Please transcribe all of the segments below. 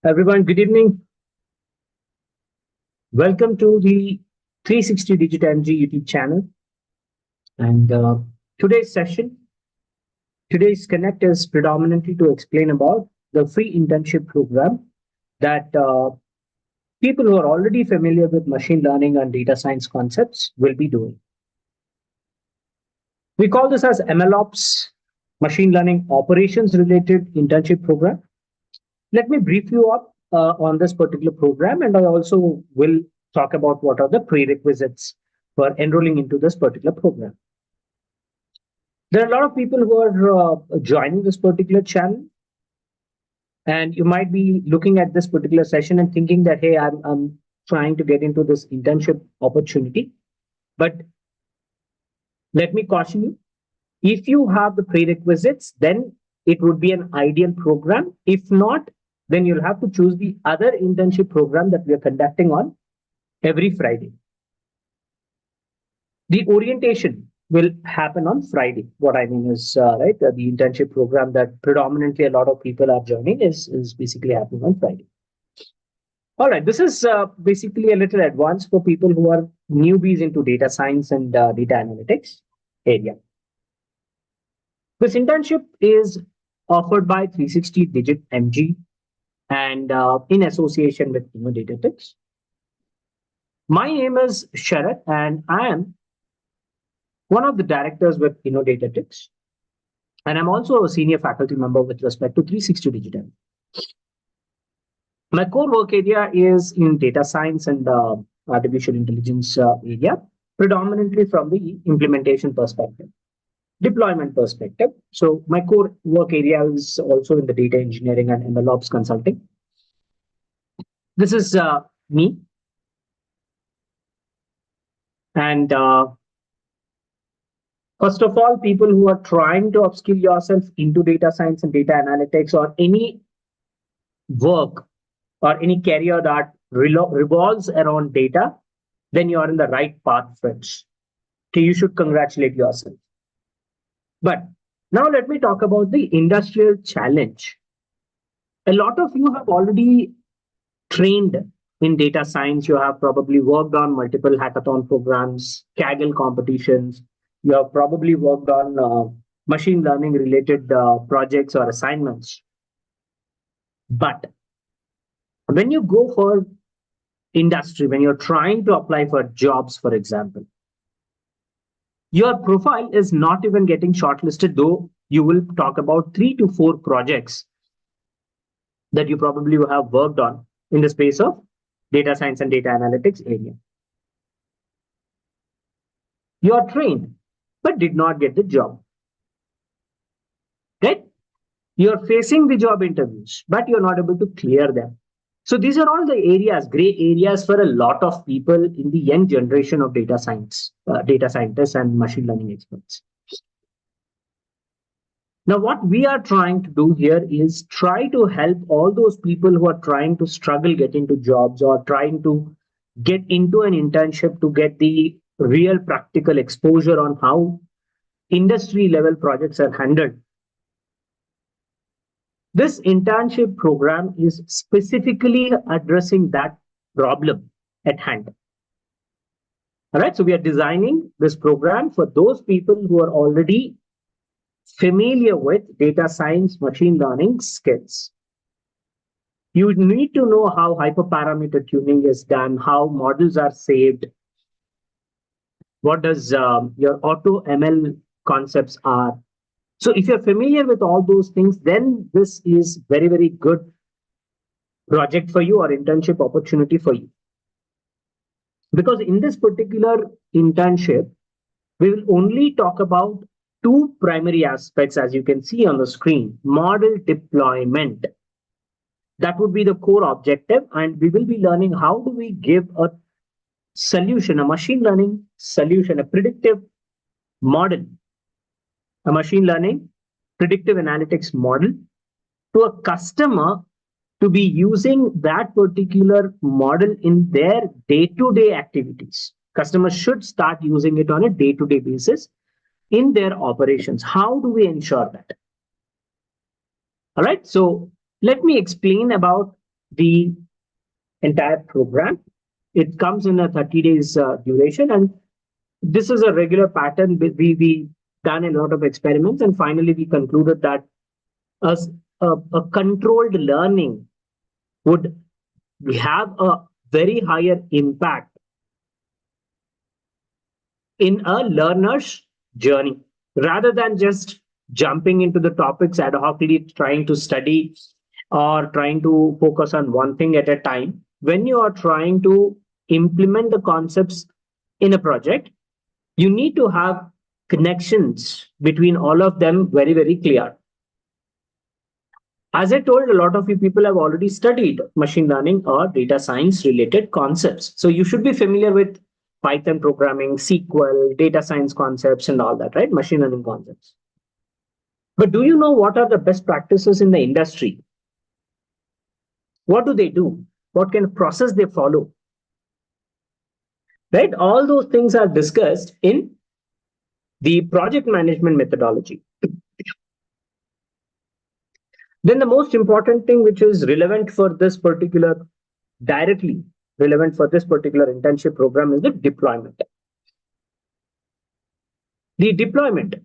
Everyone, good evening. Welcome to the 360DigiTMG YouTube channel. And today's session, today's connect is predominantly to explain about the free internship program that people who are already familiar with machine learning and data science concepts will be doing. We call this as MLOps, machine learning operations related internship program. Let me brief you up on this particular program, and I also will talk about what are the prerequisites for enrolling into this particular program. There are a lot of people who are joining this particular channel, and you might be looking at this particular session and thinking that, hey, I'm trying to get into this internship opportunity. But let me caution you, if you have the prerequisites, then it would be an ideal program. If not, then you'll have to choose the other internship program that we are conducting on every Friday. The orientation will happen on Friday. What I mean is, the internship program that predominantly a lot of people are joining is basically happening on Friday. All right, this is basically a little advanced for people who are newbies into data science and data analytics area. This internship is offered by 360DigiTMG and in association with Innodatatics. My name is Sharat, and I am one of the directors with Innodatatics, and I'm also a senior faculty member with respect to 360DigiTMG. My core work area is in data science and artificial intelligence area, predominantly from the implementation perspective, deployment perspective. So my core work area is also in the data engineering and MLOps consulting. This is me. And first of all, people who are trying to upskill yourself into data science and data analytics or any work or any career that revolves around data, then you are in the right path, friends. Okay, you should congratulate yourself. But now let me talk about the industrial challenge. A lot of you have already trained in data science. You have probably worked on multiple hackathon programs, Kaggle competitions. You have probably worked on machine learning related projects or assignments. But when you go for industry, when you're trying to apply for jobs, for example, your profile is not even getting shortlisted, though you will talk about 3 to 4 projects that you probably have worked on in the space of data science and data analytics area. You are trained, but did not get the job. Right? You're facing the job interviews, but you're not able to clear them. So these are all the areas, gray areas for a lot of people in the young generation of data science, data scientists and machine learning experts. Now, what we are trying to do here is try to help all those people who are trying to struggle get into jobs or trying to get into an internship to get the real practical exposure on how industry level projects are handled. This internship program is specifically addressing that problem at hand. All right, so we are designing this program for those people who are already familiar with data science, machine learning skills. You need to know how hyperparameter tuning is done, how models are saved, what does your auto ML concepts are. So if you're familiar with all those things, then this is very, very good project for you or internship opportunity for you. Because in this particular internship, we will only talk about 2 primary aspects, as you can see on the screen. Model deployment. That would be the core objective, and we will be learning how do we give a solution, a machine learning solution, a predictive model, a machine learning predictive analytics model to a customer to be using that particular model in their day-to-day activities. Customers should start using it on a day-to-day basis in their operations. How do we ensure that? All right, so let me explain about the entire program. It comes in a 30 days duration, and this is a regular pattern. We done a lot of experiments, and finally we concluded that a controlled learning would have a very higher impact in a learner's journey rather than just jumping into the topics ad hocly, trying to study or trying to focus on one thing at a time. When you are trying to implement the concepts in a project, you need to have connections between all of them very, very clear. As I told, a lot of you people have already studied machine learning or data science related concepts. So you should be familiar with Python programming, SQL, data science concepts, and all that, right? Machine learning concepts. But do you know what are the best practices in the industry? What do they do? What kind of process they follow? Right? All those things are discussed in the project management methodology. Then the most important thing which is relevant for this particular, directly relevant for this particular internship program is the deployment. The deployment,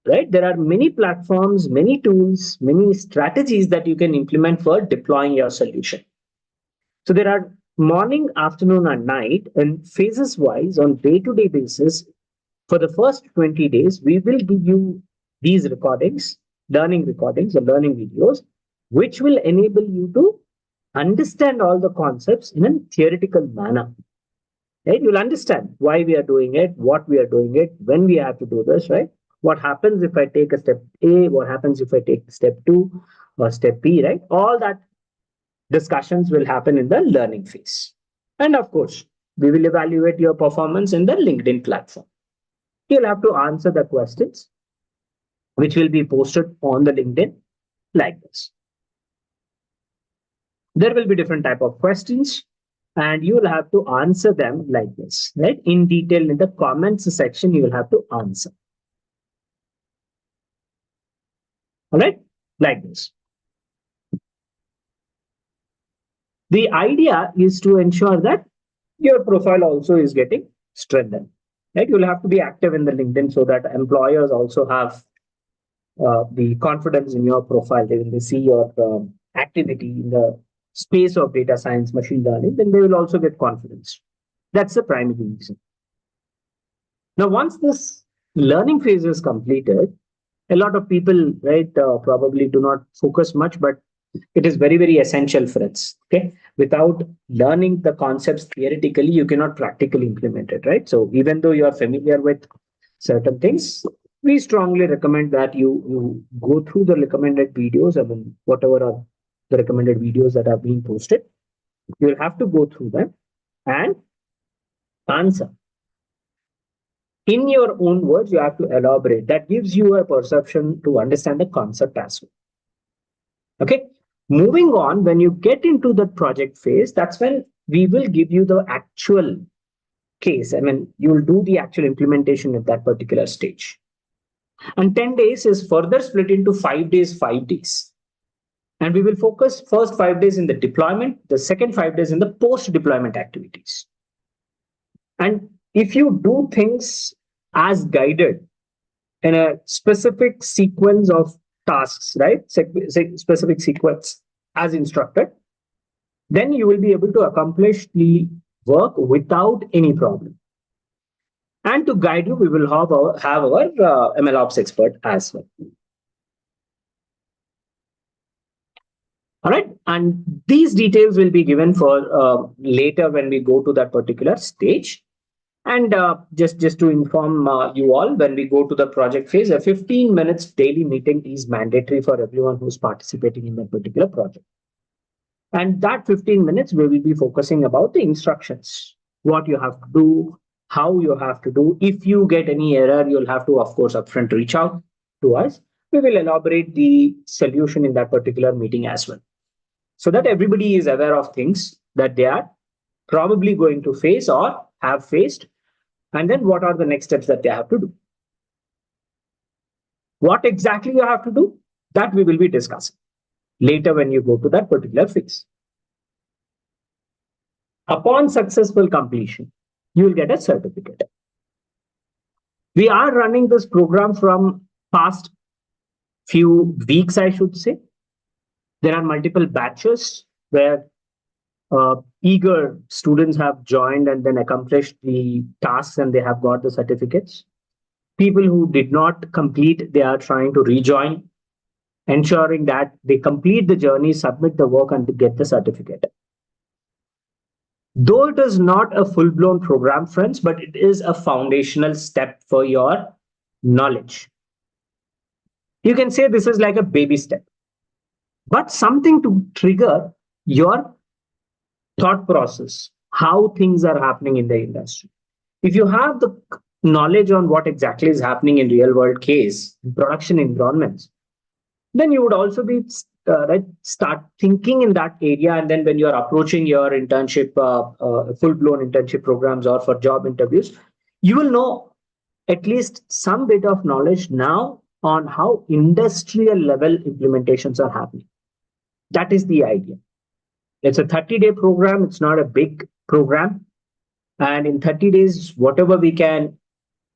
right? There are many platforms, many tools, many strategies that you can implement for deploying your solution. So there are morning, afternoon, and night, and phases wise on day-to-day basis. For the first 20 days, we will give you these recordings, learning recordings or learning videos, which will enable you to understand all the concepts in a theoretical manner. Right? You'll understand why we are doing it, what we are doing it, when we have to do this, right? What happens if I take a step A, what happens if I take step 2 or step B, right? All that discussions will happen in the learning phase. And of course, we will evaluate your performance in the LinkedIn platform. You'll have to answer the questions, which will be posted on the LinkedIn like this. There will be different type of questions, and you will have to answer them like this, right? In detail in the comments section, you will have to answer. All right, like this. The idea is to ensure that your profile also is getting strengthened. Right? You'll have to be active in the LinkedIn so that employers also have the confidence in your profile. When they see your activity in the space of data science, machine learning, then they will also get confidence. That's the primary reason. Now, once this learning phase is completed, a lot of people, right, probably do not focus much, but it is very, very essential for us. Okay. Without learning the concepts theoretically, you cannot practically implement it, right? So even though you are familiar with certain things, we strongly recommend that you go through the recommended videos. I mean, whatever are the recommended videos that are being posted, you'll have to go through them and answer. In your own words, you have to elaborate. That gives you a perception to understand the concept as well. Okay. Moving on, when you get into the project phase, that's when we will give you the actual case. I mean, you will do the actual implementation at that particular stage. And 10 days is further split into 5 days, 5 days. And we will focus first 5 days in the deployment, the second 5 days in the post-deployment activities. And if you do things as guided in a specific sequence of tasks, right? Specific sequence as instructed, then you will be able to accomplish the work without any problem. And to guide you, we will have our MLOps expert as well. All right. And these details will be given for later when we go to that particular stage. And just to inform you all, when we go to the project phase, a 15 minutes daily meeting is mandatory for everyone who's participating in that particular project. And that 15 minutes, we will be focusing about the instructions, what you have to do, how you have to do. If you get any error, you'll have to, of course, upfront reach out to us. We will elaborate the solution in that particular meeting as well, so that everybody is aware of things that they are probably going to face or have faced. And then what are the next steps that they have to do? What exactly you have to do, that we will be discussing later when you go to that particular phase. Upon successful completion, you will get a certificate. We are running this program from past few weeks, I should say. There are multiple batches where eager students have joined and then accomplished the tasks and they have got the certificates. People who did not complete, they are trying to rejoin, ensuring that they complete the journey, submit the work, and get the certificate. Though it is not a full blown program, friends, but it is a foundational step for your knowledge. You can say this is like a baby step, but something to trigger your thought process, how things are happening in the industry. If you have the knowledge on what exactly is happening in real world case, production environments, then you would also be start thinking in that area. And then when you are approaching your internship, full blown internship programs or for job interviews, you will know at least some bit of knowledge now on how industrial level implementations are happening. That is the idea. It's a 30-day program. It's not a big program. And in 30 days, whatever we can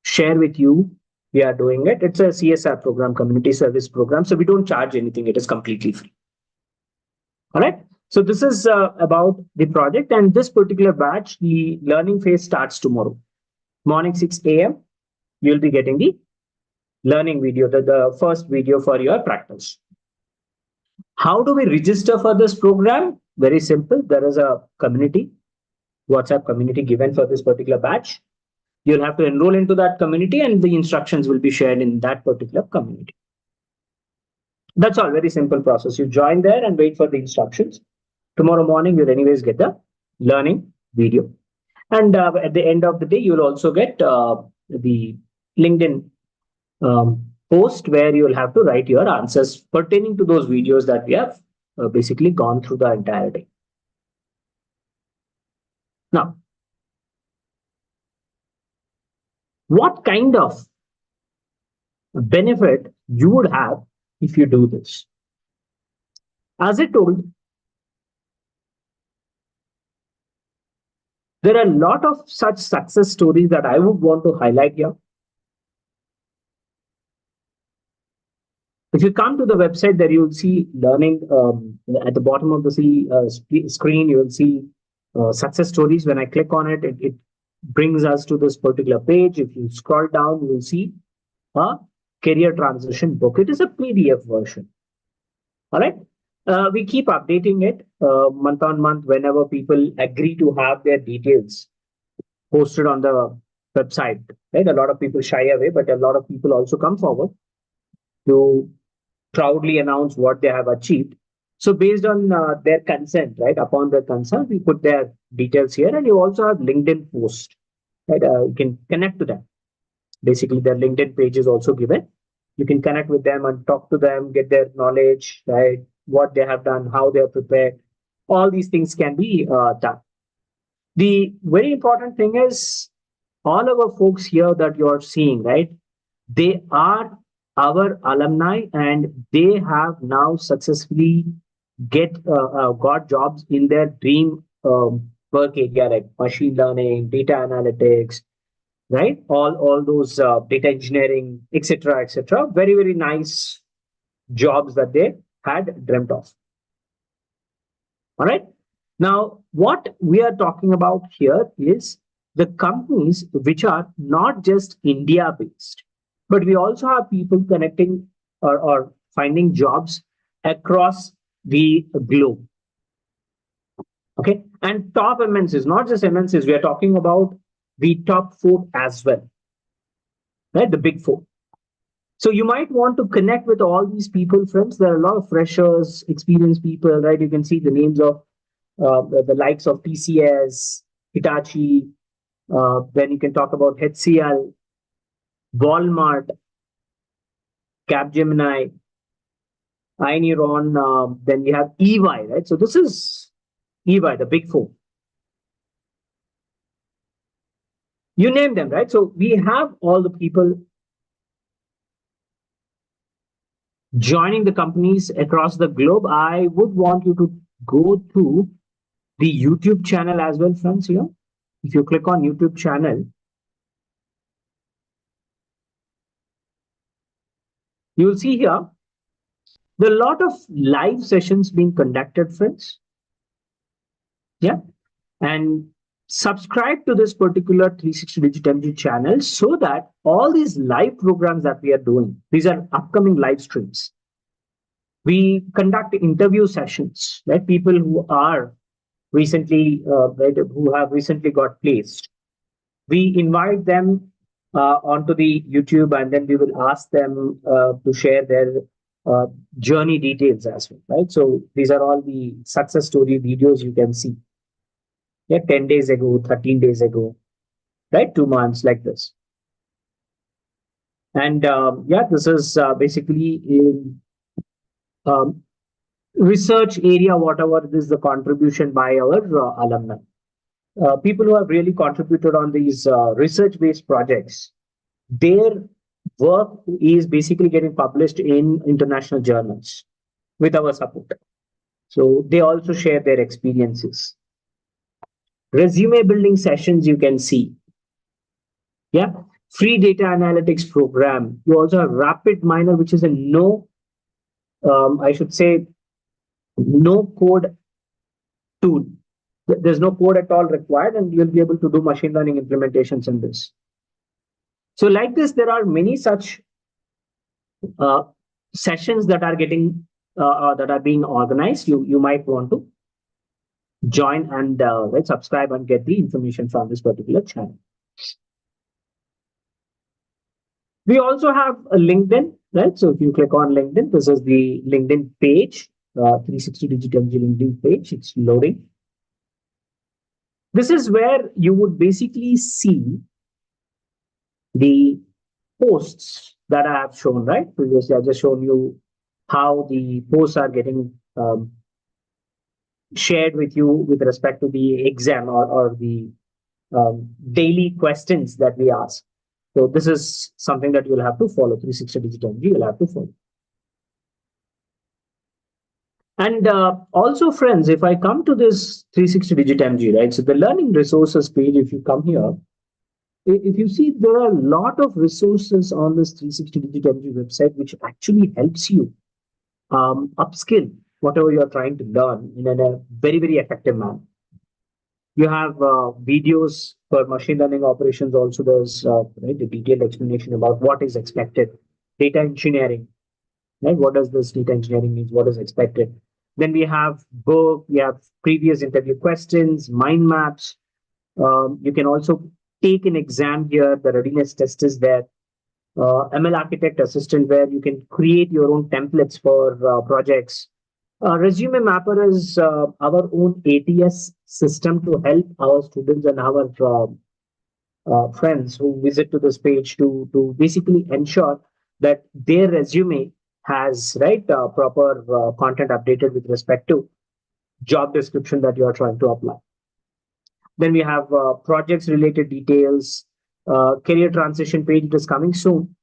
share with you, we are doing it. It's a CSR program, community service program. So we don't charge anything. It is completely free. All right. So this is about the project. And this particular batch, the learning phase starts tomorrow. Morning 6 a.m. You'll be getting the learning video, the first video for your practice. How do we register for this program? Very simple. There is a community, WhatsApp community given for this particular batch. You'll have to enroll into that community and the instructions will be shared in that particular community. That's all, very simple process. You join there and wait for the instructions. Tomorrow morning, you'll anyways get the learning video. And at the end of the day, you'll also get the LinkedIn post where you'll have to write your answers pertaining to those videos that we have basically gone through the entire day. Now, what kind of benefit you would have if you do this? As I told, there are a lot of such success stories that I would want to highlight here. If you come to the website, there you will see learning at the bottom of the screen. You will see success stories. When I click on it, it brings us to this particular page. If you scroll down, you will see a career transition book. It is a PDF version. All right. We keep updating it month on month whenever people agree to have their details posted on the website. Right? A lot of people shy away, but a lot of people also come forward to proudly announce what they have achieved. So based on their consent, right, upon their consent, we put their details here, and you also have LinkedIn post, right? You can connect to them. Basically, their LinkedIn page is also given. You can connect with them and talk to them, get their knowledge, right? What they have done, how they are prepared. All these things can be done. The very important thing is all our folks here that you're seeing, right? They are our alumni and they have now successfully got jobs in their dream work area, like machine learning, data analytics, right? All those data engineering, etc., etc. Very, very nice jobs that they had dreamt of. All right. Now, what we are talking about here is the companies which are not just India based, but we also have people connecting or finding jobs across the globe. Okay. And top MNCs, not just MNCs, we are talking about the top four as well, right? The big four. So you might want to connect with all these people, friends. There are a lot of freshers, experienced people, right? You can see the names of the likes of TCS, Hitachi. Then you can talk about HCL, Walmart, Capgemini, Ineron. Then we have EY, right? So this is EY, the big four. You name them, right? So we have all the people joining the companies across the globe. I would want you to go through the YouTube channel as well, friends. Here, if you click on YouTube channel, you will see here there are a lot of live sessions being conducted, friends. Yeah, and subscribe to this particular 360DigiTMG channel so that all these live programs that we are doing, these are upcoming live streams. We conduct interview sessions, right? People who are recently, who have recently got placed. We invite them onto the YouTube, and then we will ask them to share their uh, journey details as well, right? So these are all the success story videos you can see. Yeah, 10 days ago, 13 days ago, right? 2 months, like this. And yeah, this is basically in um, research area, whatever is the contribution by our alumni. People who have really contributed on these research-based projects, their work is basically getting published in international journals with our support. So they also share their experiences. Resume building sessions you can see. Yeah. Free data analytics program. You also have Rapid Miner, which is a I should say, no code tool. There's no code at all required, and you'll be able to do machine learning implementations in this. So, like this, there are many such uh, sessions that are getting that are being organized. You might want to join and subscribe and get the information from this particular channel. We also have a LinkedIn, right? So if you click on LinkedIn, this is the LinkedIn page, 360DigiTMG LinkedIn page. It's loading. This is where you would basically see the posts that I have shown, right? Previously, I just shown you how the posts are getting shared with you with respect to the exam or the daily questions that we ask. So this is something that you'll have to follow. 360DigiTMG, you'll have to follow. And also, friends, if I come to this 360DigiTMG, right? So the learning resources page, if you come here, if you see, there are a lot of resources on this 360DigiTMG website, which actually helps you upskill whatever you're trying to learn in a very, very effective manner. You have videos for machine learning operations. Also, there's right, the detailed explanation about what is expected. Data engineering, right? What does this data engineering mean? What is expected? Then we have book. We have previous interview questions, mind maps. You can also take an exam here. The readiness test is there. ML architect assistant, where you can create your own templates for projects. Resume Mapper is our own ATS system to help our students and our friends who visit to this page to basically ensure that their resume has proper content updated with respect to job description that you are trying to apply. Then we have projects related details, career transition page. It is coming soon.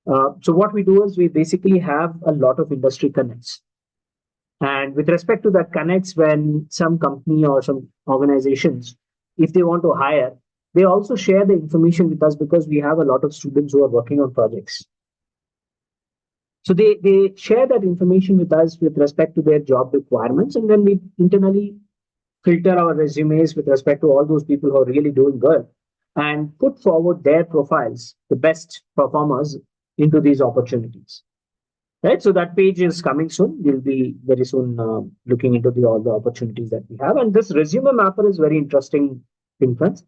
So what we do is we basically have a lot of industry connects. And with respect to that connects, when some company or some organizations, if they want to hire, they also share the information with us because we have a lot of students who are working on projects. So they share that information with us with respect to their job requirements. And then we internally filter our resumes with respect to all those people who are really doing good and put forward their profiles, the best performers, into these opportunities. Right, so that page is coming soon. We'll be very soon looking into all the opportunities that we have. And this resume mapper is very interesting thing, friends.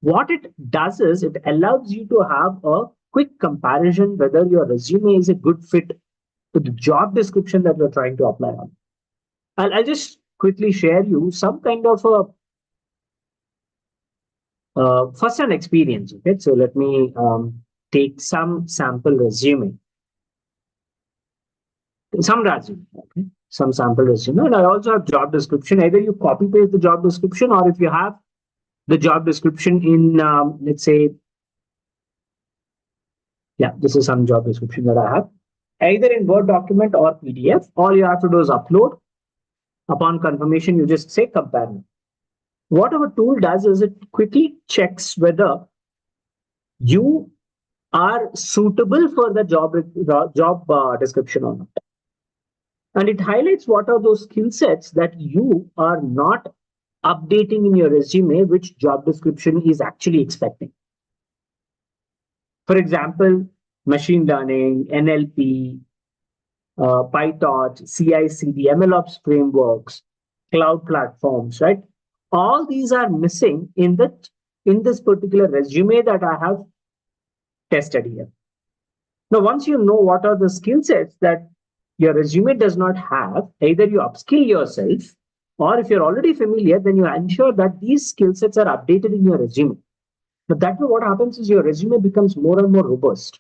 What it does is it allows you to have a quick comparison whether your resume is a good fit to the job description that you're trying to apply on. I'll just quickly share you some kind of a first-hand experience. Okay, so let me take some sample resume. Some resume, okay, some sample resume, and I also have job description. Either you copy paste the job description, or if you have the job description in, let's say, yeah, this is some job description that I have, either in Word document or PDF. All you have to do is upload, Upon confirmation, you just say compare now. What our tool does is it quickly checks whether you are suitable for the job description or not. And it highlights what are those skill sets that you are not updating in your resume, which job description is actually expecting. For example, machine learning, NLP, PyTorch, CI/CD, MLOps frameworks, cloud platforms, right? All these are missing in this particular resume that I have tested here. Now, once you know what are the skill sets that your resume does not have, either you upskill yourself, or if you're already familiar, then you ensure that these skill sets are updated in your resume. But that way, what happens is your resume becomes more and more robust,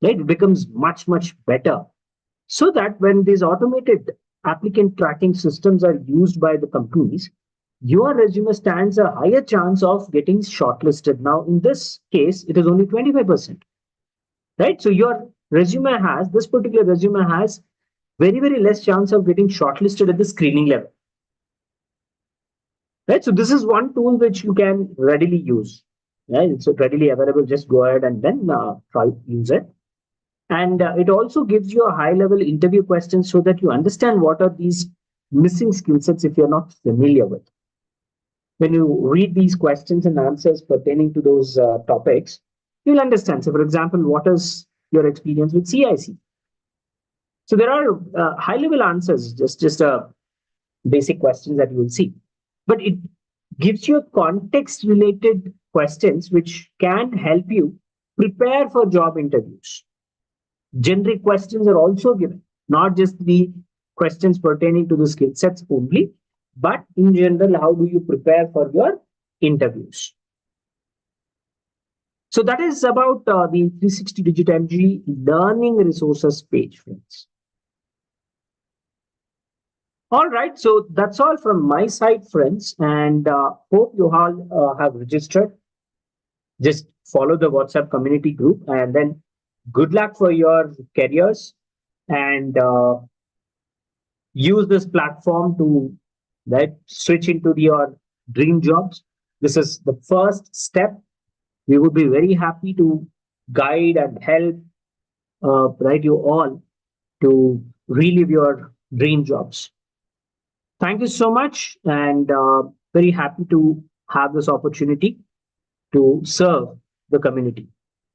right? It becomes much, much better. So that when these automated applicant tracking systems are used by the companies, your resume stands a higher chance of getting shortlisted. Now, in this case, it is only 25%, right? So your this particular resume has very, very less chance of getting shortlisted at the screening level, right? So this is one tool which you can readily use, right? It's readily available. Just go ahead and then try to use it. And it also gives you a high level interview questions so that you understand what are these missing skill sets if you're not familiar with. When you read these questions and answers pertaining to those topics, you'll understand. So, for example, what is your experience with CIC? So there are high level answers, just basic questions that you will see. But it gives you context related questions which can help you prepare for job interviews. Generic questions are also given, not just the questions pertaining to the skill sets only, but in general, how do you prepare for your interviews? So that is about the 360DigiTMG learning resources page, friends. All right, so that's all from my side, friends, and hope you all have registered. Just follow the WhatsApp community group, and then good luck for your careers, and use this platform to switch into your dream jobs. This is the first step. We would be very happy to guide and help you all to relive your dream jobs. Thank you so much, and very happy to have this opportunity to serve the community.